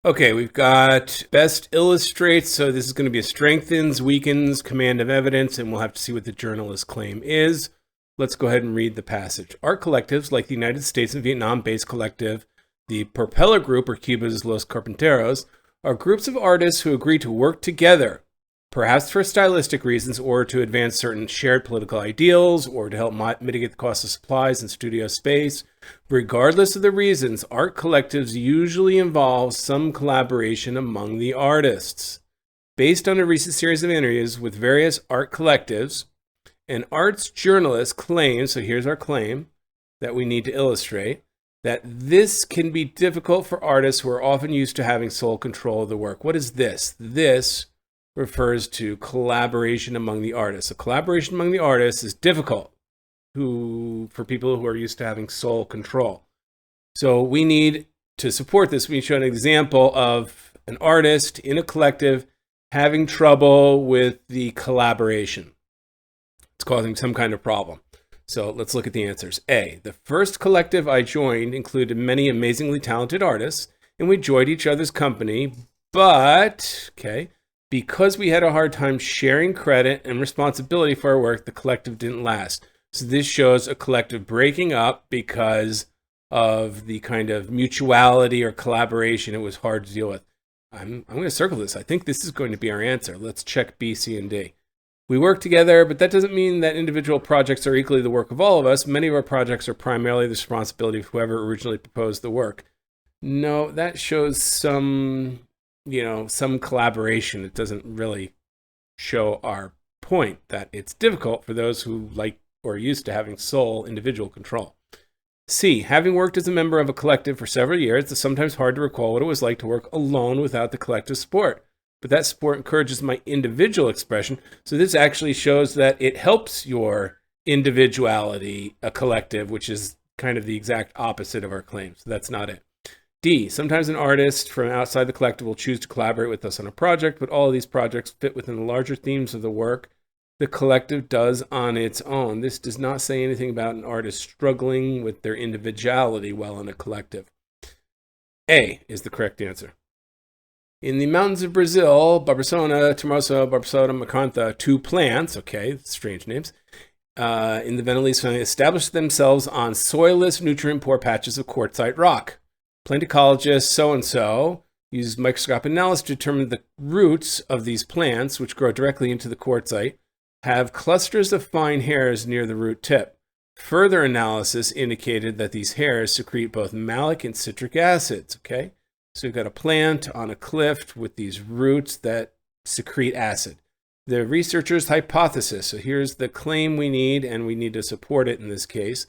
Okay, we've got best illustrates. So this is going to be a strengthens, weakens, command of evidence, and we'll have to see what the journalist's claim is. Let's go ahead and read the passage. Art collectives like the United States and Vietnam-based collective, the Propeller Group, or Cuba's Los Carpinteros, are groups of artists who agree to work together, perhaps for stylistic reasons or to advance certain shared political ideals or to help mitigate the cost of supplies and studio space. Regardless of the reasons, art collectives usually involve some collaboration among the artists. Based on a recent series of interviews with various art collectives, an arts journalist claims, so here's our claim that we need to illustrate, that this can be difficult for artists who are often used to having sole control of the work. What is this? This refers to collaboration among the artists. A collaboration among the artists is difficult for people who are used to having sole control. So we need to support this. We show an example of an artist in a collective having trouble with the collaboration. It's causing some kind of problem. So let's look at the answers. A, the first collective I joined included many amazingly talented artists, and we enjoyed each other's company, but, because we had a hard time sharing credit and responsibility for our work, the collective didn't last. So this shows a collective breaking up because of the kind of mutuality or collaboration. It was hard to deal with. I'm going to circle this. I think this is going to be our answer. Let's check B, C, and D. We work together, but that doesn't mean that individual projects are equally the work of all of us. Many of our projects are primarily the responsibility of whoever originally proposed the work. No, that shows some collaboration. It doesn't really show our point that it's difficult for those who like or are used to having sole individual control. C, having worked as a member of a collective for several years, it's sometimes hard to recall what it was like to work alone without the collective support. But that support encourages my individual expression. So this actually shows that it helps your individuality, a collective, which is kind of the exact opposite of our claim. So that's not it. D, sometimes an artist from outside the collective will choose to collaborate with us on a project, but all of these projects fit within the larger themes of the work the collective does on its own. This does not say anything about an artist struggling with their individuality while in a collective. A is the correct answer. In the mountains of Brazil, Barbaçona, Termoso, Barbaçona, Macantha, two plants, strange names, in the Venalese family established themselves on soilless, nutrient-poor patches of quartzite rock. Plant ecologist so-and-so used microscopic analysis to determine the roots of these plants, which grow directly into the quartzite, have clusters of fine hairs near the root tip. Further analysis indicated that these hairs secrete both malic and citric acids, So we've got a plant on a cliff with these roots that secrete acid. The researchers' hypothesis, so here's the claim we need, and we need to support it in this case.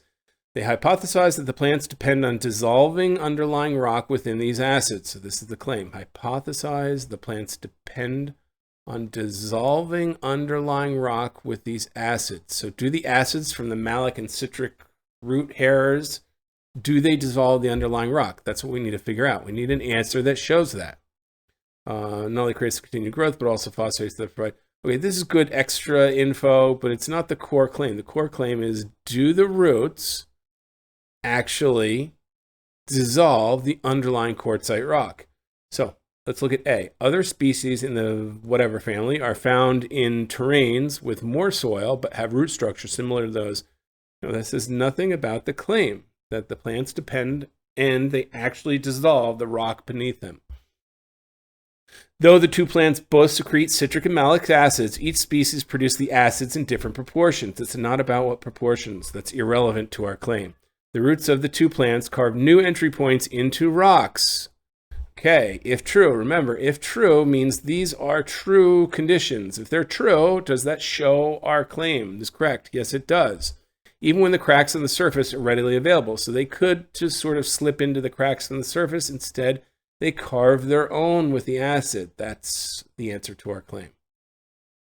They hypothesized that the plants depend on dissolving underlying rock within these acids. So this is the claim. Hypothesize the plants depend on dissolving underlying rock with these acids. So do the acids from the malic and citric root hairs, do they dissolve the underlying rock? That's what we need to figure out. We need an answer that shows that. Not only creates continued growth, but also phosphates that provide. Okay, this is good extra info, but it's not the core claim. The core claim is, do the roots actually dissolve the underlying quartzite rock? So let's look at A. Other species in the whatever family are found in terrains with more soil, but have root structure similar to those. Now, this is nothing about the claim that the plants depend and they actually dissolve the rock beneath them. Though the two plants both secrete citric and malic acids, each species produces the acids in different proportions. It's not about what proportions. That's irrelevant to our claim. The roots of the two plants carve new entry points into rocks. Okay, if true, remember, if true means these are true conditions. If they're true, does that show our claim is correct? Yes, it does. Even when the cracks on the surface are readily available. So they could just sort of slip into the cracks on the surface. Instead, they carve their own with the acid. That's the answer to our claim.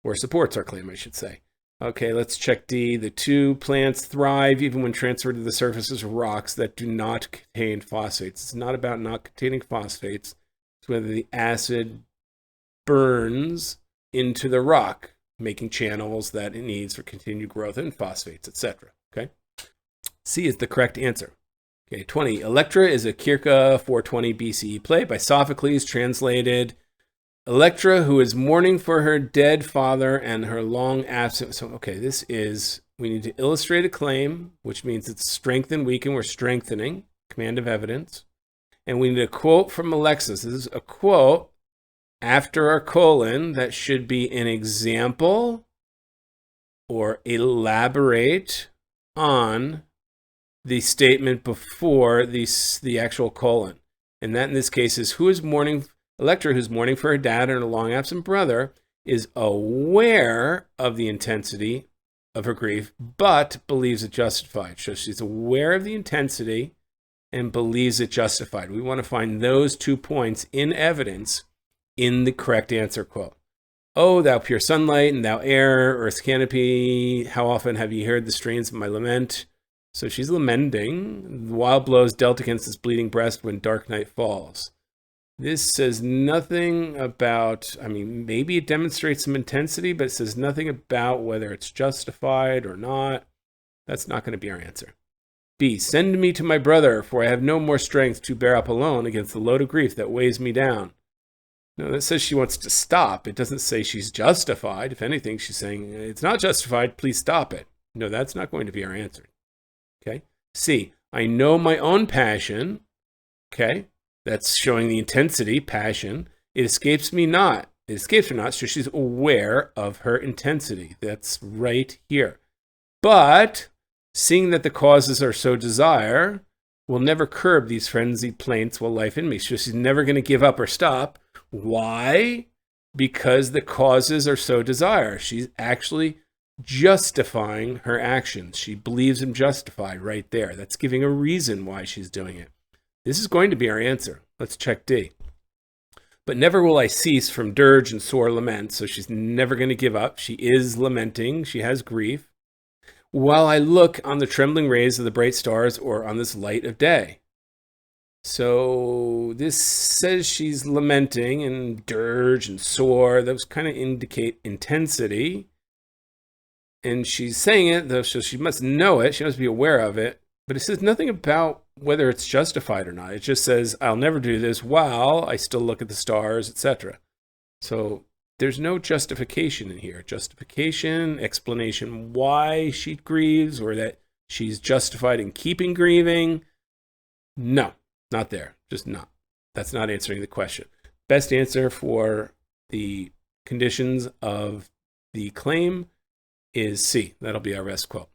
Or supports our claim, I should say. Okay, let's check D. The two plants thrive even when transferred to the surfaces of rocks that do not contain phosphates. It's not about not containing phosphates. It's whether the acid burns into the rock, making channels that it needs for continued growth in phosphates, etc. Okay. C is the correct answer. Okay, 20. Electra is a circa 420 BCE play by Sophocles, translated Electra, who is mourning for her dead father and her long absence. So, okay, this is, we need to illustrate a claim, which means it's strengthen, weaken, we're strengthening, command of evidence. And we need a quote from Alexis. This is a quote after our colon that should be an example or elaborate on the statement before the actual colon. And that in this case is who is mourning, Electra, who's mourning for her dad and her long absent brother, is aware of the intensity of her grief, but believes it justified. So she's aware of the intensity and believes it justified. We want to find those 2 points in evidence in the correct answer quote. Oh, thou pure sunlight, and thou air, earth's canopy, how often have ye heard the strains of my lament? So she's lamenting. The wild blows dealt against this bleeding breast when dark night falls. This says nothing about, I mean, maybe it demonstrates some intensity, but it says nothing about whether it's justified or not. That's not going to be our answer. B, send me to my brother, for I have no more strength to bear up alone against the load of grief that weighs me down. No, that says she wants to stop. It doesn't say she's justified. If anything, she's saying, it's not justified, please stop it. No, that's not going to be our answer. Okay. C, I know my own passion. Okay. That's showing the intensity, passion. It escapes me not. It escapes her not, so she's aware of her intensity. That's right here. But seeing that the causes are so desire, will never curb these frenzied plaints while life in me. So she's never going to give up or stop. Why? Because the causes are so desire. She's actually justifying her actions. She believes them justified right there. That's giving a reason why she's doing it. This is going to be our answer. Let's check D. But never will I cease from dirge and sore lament. So she's never going to give up. She is lamenting. She has grief. While I look on the trembling rays of the bright stars or on this light of day. So this says she's lamenting and dirge and sore. Those kind of indicate intensity. And she's saying it, though, so she must know it. She must be aware of it. But it says nothing about whether it's justified or not. It just says, I'll never do this while I still look at the stars, etc. So there's no justification in here. Justification, explanation why she grieves or that she's justified in keeping grieving. No, not there. Just not. That's not answering the question. Best answer for the conditions of the claim is C. That'll be our rest quote.